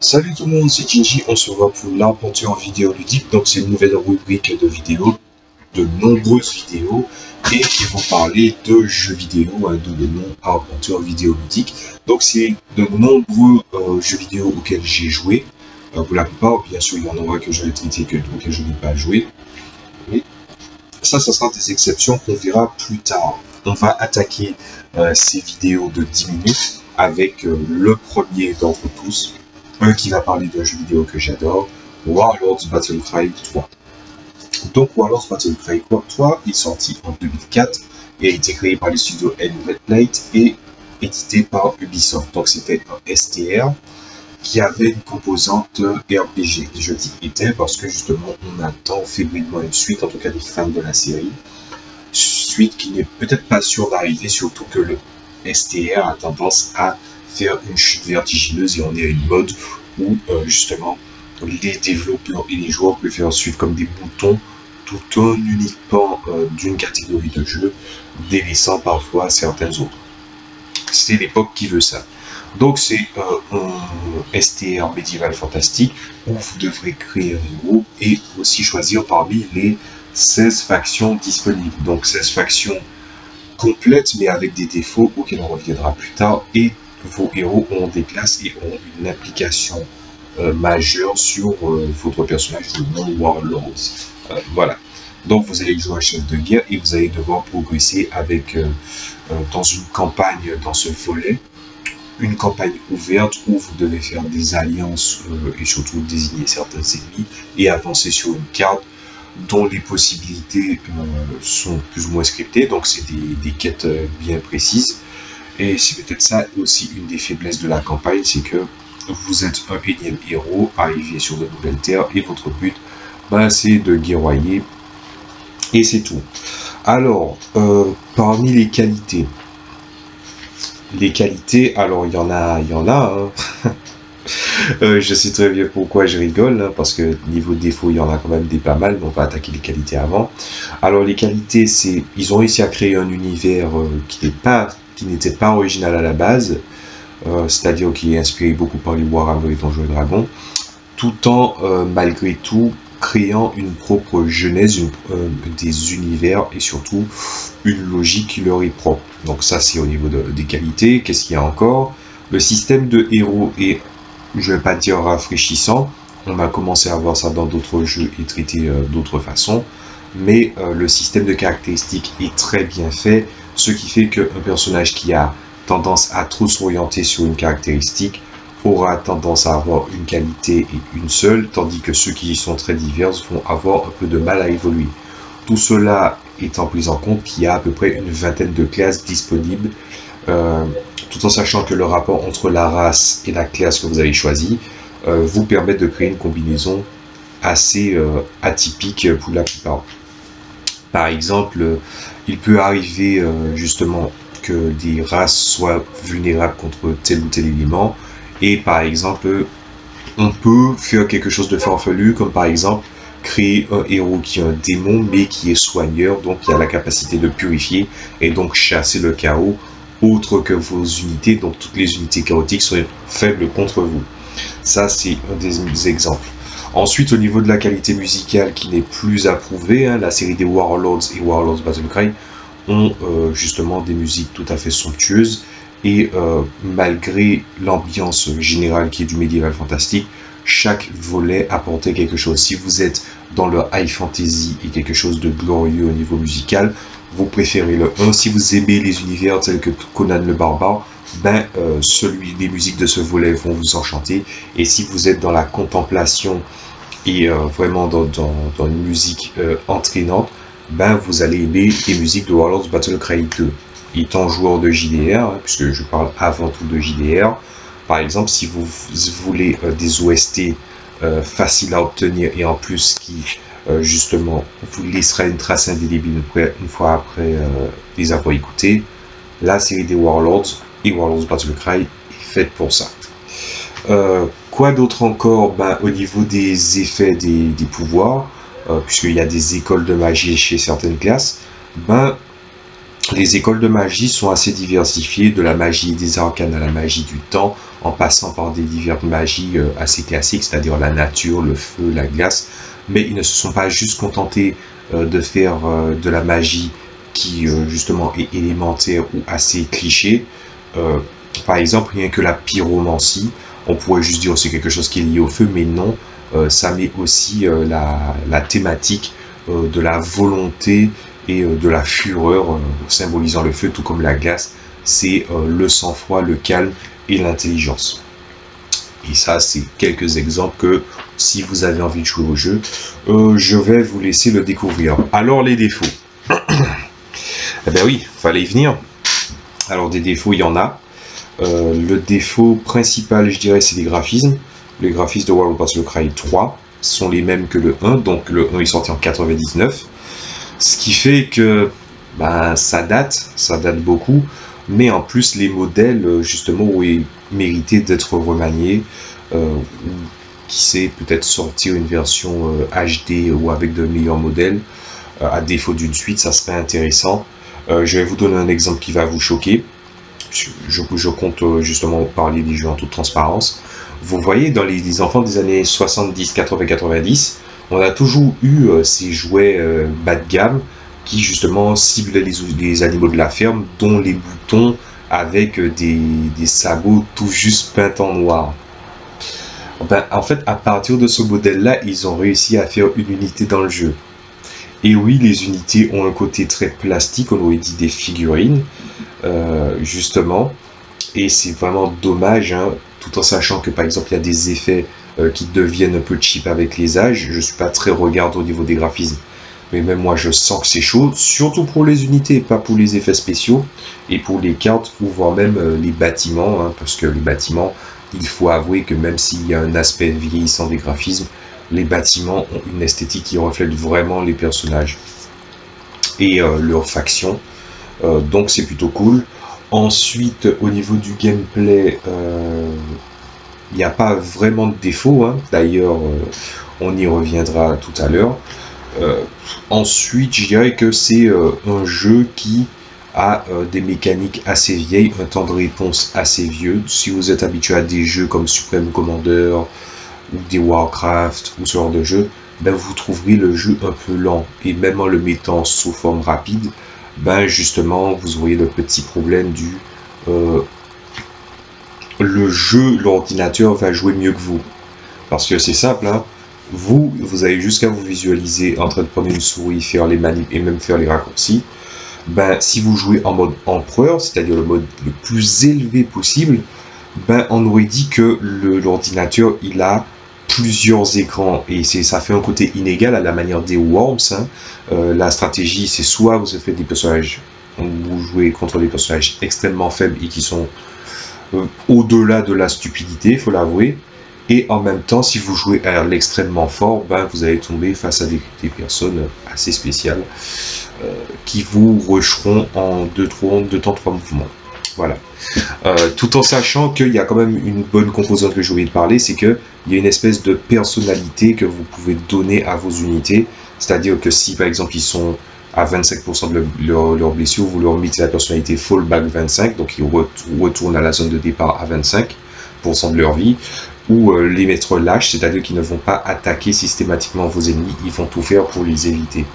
Salut tout le monde, c'est Kinji, on se voit pour l'aventure vidéoludique. Donc c'est une nouvelle rubrique de vidéos, de nombreuses vidéos, et qui vont parler de jeux vidéo, d'où le nom aventure vidéoludique. Donc c'est de nombreux jeux vidéo auxquels j'ai joué. Pour la plupart, bien sûr, il y en aura que je vais traiter, que d'autres que je n'ai pas joué. Mais ça sera des exceptions qu'on verra plus tard. On va attaquer ces vidéos de 10 minutes avec le premier d'entre tous, qui va parler d'un jeu vidéo que j'adore, Warlords Battlecry 3. Donc Warlords Battlecry 3 est sorti en 2004 et a été créé par les studios Red Light et édité par Ubisoft. Donc c'était un STR qui avait une composante RPG. Je dis était parce que justement on attend fébrilement une suite, en tout cas des fans de la série. Suite qui n'est peut-être pas sûre d'arriver, surtout que le STR a tendance à faire une chute vertigineuse et on est à une mode où justement les développeurs et les joueurs préfèrent suivre comme des moutons tout en uniquement d'une catégorie de jeu, délaissant parfois certains autres. C'est l'époque qui veut ça. Donc c'est un STR médiéval fantastique où vous devrez créer un héros et aussi choisir parmi les 16 factions disponibles. Donc 16 factions complètes mais avec des défauts auxquels on reviendra plus tard, et vos héros ont des classes et ont une implication majeure sur votre personnage de non-Warlords. Voilà. Donc vous allez jouer un chef de guerre et vous allez devoir progresser avec dans une campagne dans ce volet. Une campagne ouverte où vous devez faire des alliances et surtout désigner certains ennemis et avancer sur une carte dont les possibilités sont plus ou moins scriptées, donc c'est des quêtes bien précises. Et c'est peut-être ça aussi une des faiblesses de la campagne, c'est que vous êtes un énième héros arrivé sur de nouvelles terres et votre but, c'est de guerroyer et c'est tout. Alors, parmi les qualités, alors il y en a, hein. Je sais très bien pourquoi je rigole, hein, parce que niveau défaut, il y en a quand même des pas mal, mais on va attaquer les qualités avant. Alors les qualités, c'est ils ont réussi à créer un univers qui n'était pas original à la base, c'est-à-dire qui est inspiré beaucoup par les Warhammer et Donjons et Dragons, tout en malgré tout créant une propre genèse, des univers et surtout une logique qui leur est propre. Donc ça c'est au niveau des qualités. Qu'est-ce qu'il y a encore? Le système de héros est, je vais pas dire rafraîchissant, on a commencé à voir ça dans d'autres jeux et traité d'autres façons, mais le système de caractéristiques est très bien fait, ce qui fait qu'un personnage qui a tendance à trop s'orienter sur une caractéristique aura tendance à avoir une qualité et une seule, tandis que ceux qui sont très divers vont avoir un peu de mal à évoluer. Tout cela étant pris en compte qu'il y a à peu près une vingtaine de classes disponibles, tout en sachant que le rapport entre la race et la classe que vous avez choisie vous permet de créer une combinaison assez atypique pour la plupart. Par exemple, il peut arriver justement que des races soient vulnérables contre tel ou tel élément, et par exemple, on peut faire quelque chose de farfelu, comme par exemple créer un héros qui est un démon mais qui est soigneur, donc qui a la capacité de purifier et donc chasser le chaos, autre que vos unités, donc toutes les unités chaotiques sont faibles contre vous. Ça c'est un des exemples. Ensuite, au niveau de la qualité musicale qui n'est plus approuvée, hein, la série des Warlords et Warlords Battlecry ont justement des musiques tout à fait somptueuses, et malgré l'ambiance générale qui est du médiéval fantastique, chaque volet apportait quelque chose. Si vous êtes dans le high fantasy et quelque chose de glorieux au niveau musical, vous préférez le 1. Si vous aimez les univers tels que Conan le Barbare, les musiques de ce volet vont vous enchanter. Et si vous êtes dans la contemplation et vraiment dans une musique entraînante, vous allez aimer les musiques de Warlords Battlecry 2. Étant joueur de JDR, hein, puisque je parle avant tout de JDR, par exemple, si vous voulez des OST faciles à obtenir et en plus qui justement vous laissera une trace indélébile une fois après les avoir écoutés, la série des Warlords et Warlords Battlecry est faite pour ça. Quoi d'autre encore? Au niveau des effets des pouvoirs, puisqu'il y a des écoles de magie chez certaines classes, Les écoles de magie sont assez diversifiées, de la magie des arcanes à la magie du temps, en passant par des diverses magies assez classiques, c'est-à-dire la nature, le feu, la glace. Mais ils ne se sont pas juste contentés de faire de la magie qui justement est élémentaire ou assez cliché. Par exemple, rien que la pyromancie, on pourrait juste dire c'est quelque chose qui est lié au feu, mais non, ça met aussi la thématique de la volonté et de la fureur symbolisant le feu, tout comme la glace, c'est le sang-froid, le calme et l'intelligence. Et ça, c'est quelques exemples que, si vous avez envie de jouer au jeu, je vais vous laisser le découvrir. Alors, les défauts. Eh bien oui, fallait y venir. Alors, des défauts, il y en a. Le défaut principal, je dirais, c'est les graphismes. Les graphismes de World of Warcraft 3 sont les mêmes que le 1, donc le 1 est sorti en 99. Ce qui fait que ben, ça date beaucoup, mais en plus les modèles justement auraient mérité d'être remaniés, ou qui sait peut-être sortir une version HD ou avec de meilleurs modèles, à défaut d'une suite, ça serait intéressant. Je vais vous donner un exemple qui va vous choquer. Je compte justement parler des jeux en toute transparence. Vous voyez, dans les enfants des années 70, 80, 90, on a toujours eu ces jouets bas de gamme qui justement ciblaient les animaux de la ferme, dont les boutons avec des sabots tout juste peints en noir. Ben, en fait, à partir de ce modèle-là, ils ont réussi à faire une unité dans le jeu. Et oui, les unités ont un côté très plastique, on aurait dit des figurines, justement. Et c'est vraiment dommage, hein, tout en sachant que par exemple il y a des effets qui deviennent un peu cheap avec les âges. Je suis pas très regardant au niveau des graphismes, mais même moi je sens que c'est chaud, surtout pour les unités, pas pour les effets spéciaux, et pour les cartes, ou voire même les bâtiments, hein, parce que les bâtiments, il faut avouer que même s'il y a un aspect vieillissant des graphismes, les bâtiments ont une esthétique qui reflète vraiment les personnages et leurs factions. Donc c'est plutôt cool. Ensuite, au niveau du gameplay, il n'y a pas vraiment de défaut, hein. D'ailleurs, on y reviendra tout à l'heure. Ensuite, je dirais que c'est un jeu qui a des mécaniques assez vieilles, un temps de réponse assez vieux. Si vous êtes habitué à des jeux comme Supreme Commander ou des Warcraft ou ce genre de jeu, ben vous trouverez le jeu un peu lent. Et même en le mettant sous forme rapide, ben justement, vous auriez le petit problème du le jeu, l'ordinateur va jouer mieux que vous. Parce que c'est simple, hein. Vous avez jusqu'à vous visualiser en train de prendre une souris, faire les manips et même faire les raccourcis. Ben, si vous jouez en mode empereur, c'est-à-dire le mode le plus élevé possible, ben, on aurait dit que l'ordinateur, il a plusieurs écrans et ça fait un côté inégal à la manière des Worms, hein. La stratégie, c'est soit vous faites des personnages, vous jouez contre des personnages extrêmement faibles et qui sont au-delà de la stupidité, il faut l'avouer. Et en même temps, si vous jouez à l'extrêmement fort, ben, vous allez tomber face à des personnes assez spéciales qui vous rusheront en 2 temps 3 mouvements. Voilà. Tout en sachant qu'il y a quand même une bonne composante que j'ai oublié de parler, c'est qu'il y a une espèce de personnalité que vous pouvez donner à vos unités. C'est-à-dire que si par exemple ils sont à 25% de leur blessure, vous leur mettez la personnalité fallback 25, donc ils retournent à la zone de départ à 25% de leur vie, ou les mettre lâches, c'est-à-dire qu'ils ne vont pas attaquer systématiquement vos ennemis, ils vont tout faire pour les éviter.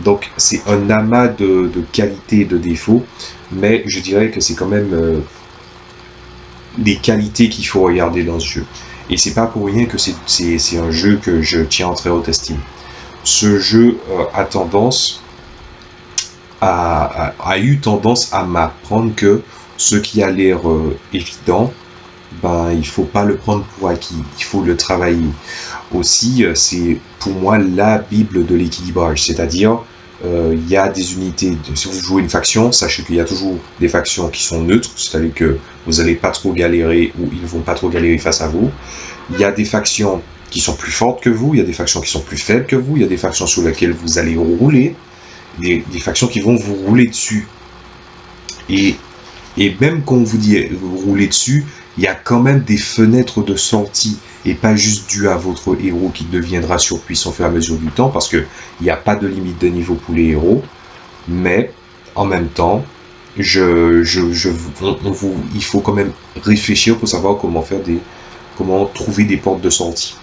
Donc c'est un amas de qualités et de défauts, mais je dirais que c'est quand même des qualités qu'il faut regarder dans ce jeu. Et c'est pas pour rien que c'est un jeu que je tiens en très haute estime. Ce jeu a eu tendance à m'apprendre que ce qui a l'air évident, ben, il faut pas le prendre pour acquis, il faut le travailler. Aussi, c'est pour moi la bible de l'équilibrage, c'est-à-dire il y a des unités, si vous jouez une faction, sachez qu'il y a toujours des factions qui sont neutres, c'est-à-dire que vous n'allez pas trop galérer ou ils ne vont pas trop galérer face à vous. Il y a des factions qui sont plus fortes que vous, il y a des factions qui sont plus faibles que vous, il y a des factions sur lesquelles vous allez rouler, des factions qui vont vous rouler dessus. Et même quand on vous dit vous rouler dessus, il y a quand même des fenêtres de sortie et pas juste dû à votre héros qui deviendra surpuissant au fur et à mesure du temps parce qu'il n'y a pas de limite de niveau pour les héros. Mais en même temps, il faut quand même réfléchir pour savoir comment trouver des portes de sortie.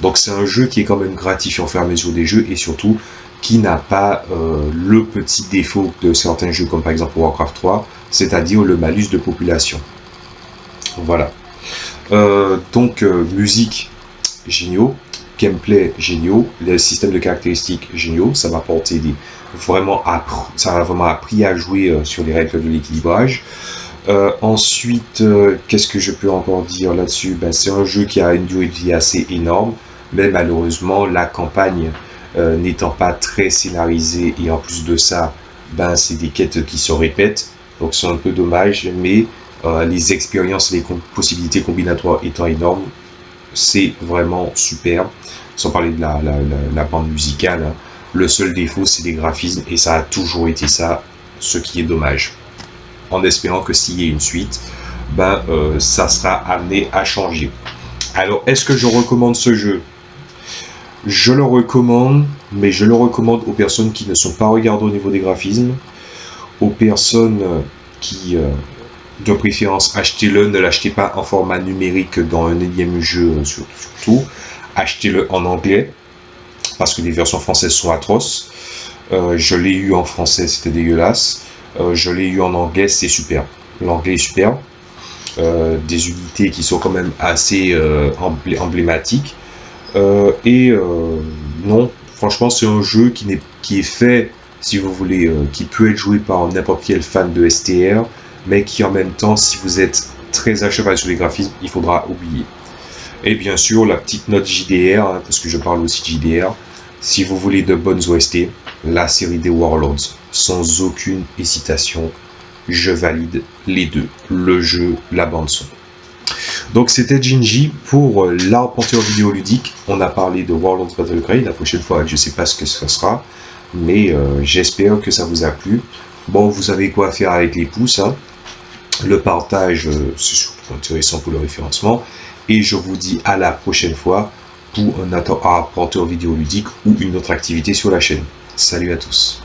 Donc c'est un jeu qui est quand même gratifiant au fur et à mesure des jeux et surtout qui n'a pas le petit défaut de certains jeux comme par exemple Warcraft 3, c'est-à-dire le malus de population. Voilà. Musique géniaux, gameplay géniaux, les systèmes de caractéristiques géniaux, ça m'a vraiment appris à jouer sur les règles de l'équilibrage. Ensuite, qu'est-ce que je peux encore dire là-dessus? Ben, c'est un jeu qui a une durée de vie assez énorme, mais malheureusement, la campagne n'étant pas très scénarisée, et en plus de ça, ben, c'est des quêtes qui se répètent, donc c'est un peu dommage, mais les expériences et les possibilités combinatoires étant énormes, c'est vraiment super. Sans parler de la bande musicale, hein. Le seul défaut, c'est les graphismes, et ça a toujours été ça, ce qui est dommage. En espérant que s'il y ait une suite, ben, ça sera amené à changer. Alors, est-ce que je recommande ce jeu? Je le recommande, mais je le recommande aux personnes qui ne sont pas regardées au niveau des graphismes, aux personnes qui, de préférence, achetez-le, ne l'achetez pas en format numérique dans un énième jeu, surtout. Achetez-le en anglais, parce que les versions françaises sont atroces. Je l'ai eu en français, c'était dégueulasse. Je l'ai eu en anglais, c'est super. L'anglais est super. Des unités qui sont quand même assez emblématiques. Non, franchement, c'est un jeu qui est fait, si vous voulez, qui peut être joué par n'importe quel fan de STR, mais qui en même temps, si vous êtes très à cheval sur les graphismes, il faudra oublier. Et bien sûr, la petite note JDR, hein, parce que je parle aussi de JDR, si vous voulez de bonnes OST, la série des Warlords, sans aucune hésitation, je valide les deux, le jeu, la bande son. Donc c'était Gingy pour l'arpenteur vidéoludique. On a parlé de Warlords Battlecry. La prochaine fois, je ne sais pas ce que ce sera, mais j'espère que ça vous a plu. Bon, vous savez quoi faire avec les pouces, hein. Le partage, c'est surtout intéressant pour le référencement. Et je vous dis à la prochaine fois pour un arpenteur vidéoludique ou une autre activité sur la chaîne. Salut à tous.